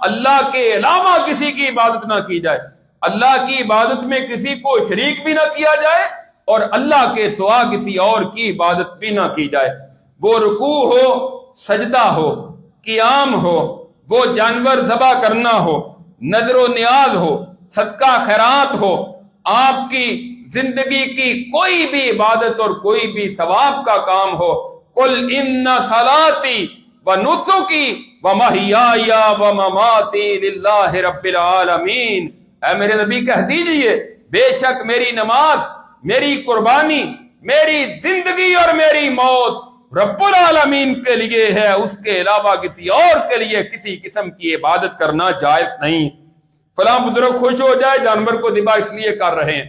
اللہ کے علاوہ کسی کی عبادت نہ کی جائے، اللہ کی عبادت میں کسی کو شریک بھی نہ کیا جائے اور اللہ کے سوا کسی اور کی عبادت بھی نہ کی جائے۔ وہ رکوع ہو، سجدہ ہو، قیام ہو، وہ جانور ذبح کرنا ہو، نذر و نیاز ہو، صدقہ خیرات ہو، آپ کی زندگی کی کوئی بھی عبادت اور کوئی بھی ثواب کا کام ہو، قل ان صلاتی ونسکی ومحیای ومماتی للہ رب العالمین، اے میرے نبی کہہ دیجئے بے شک میری نماز، میری قربانی، میری زندگی اور میری موت رب العالمین کے لیے ہے، اس کے علاوہ کسی اور کے لیے کسی قسم کی عبادت کرنا جائز نہیں۔ فلاں بزرگ خوش ہو جائے، جانور کو ذبح اس لیے کر رہے ہیں،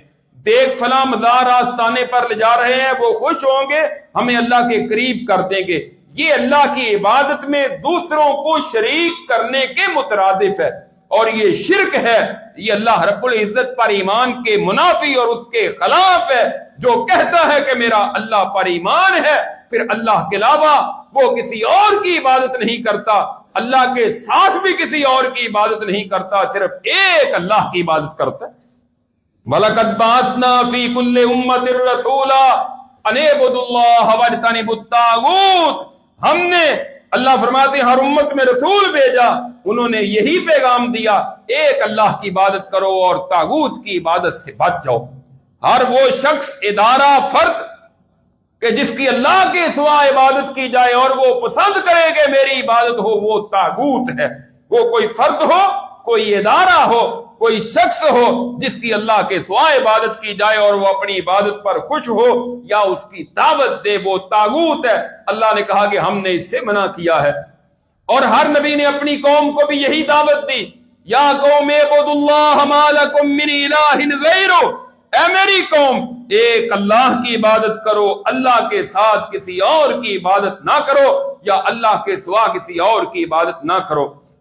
دیکھ فلاں مزار آستانے پر لے جا رہے ہیں، وہ خوش ہوں گے، ہمیں اللہ کے قریب کر دیں گے۔ یہ اللہ کی عبادت میں دوسروں کو شریک کرنے کے مترادف ہے اور یہ شرک ہے، یہ اللہ رب العزت پر ایمان کے منافی اور اس کے خلاف ہے۔ جو کہتا ہے کہ میرا اللہ پر ایمان ہے پھر اللہ کے علاوہ وہ کسی اور کی عبادت نہیں کرتا، اللہ کے ساتھ بھی کسی اور کی عبادت نہیں کرتا، صرف ایک اللہ کی عبادت کرتا ہے۔ وَلَقَدْ بَعَثْنَا فِي كُلِّ أُمَّةٍ رَسُولًا أَنِ اعْبُدُوا اللَّهَ وَاجْتَنِبُوا الطَّاغُوتَ، ہم نے، اللہ فرماتے ہیں، ہر امت میں رسول بھیجا، انہوں نے یہی پیغام دیا، ایک اللہ کی عبادت کرو اور طاغوت کی عبادت سے بچ جاؤ۔ ہر وہ شخص، ادارہ، فرد کہ جس کی اللہ کے سوا عبادت کی جائے اور وہ پسند کرے کہ میری عبادت ہو، وہ طاغوت ہے۔ وہ کوئی فرد ہو، کوئی ادارہ ہو، کوئی شخص ہو جس کی اللہ کے سوا عبادت کی جائے اور وہ اپنی عبادت پر خوش ہو یا اس کی دعوت دے، وہ طاغوت ہے۔ اللہ نے کہا کہ ہم نے اس سے منع کیا ہے، اور ہر نبی نے اپنی قوم کو بھی یہی دعوت دی، یا قوم اعبدوا اللہ ما لکم من الہ غیرہ، اے میری قوم ایک اللہ کی عبادت کرو، اللہ کے ساتھ کسی اور کی عبادت نہ کرو یا اللہ کے سوا کسی اور کی عبادت نہ کرو۔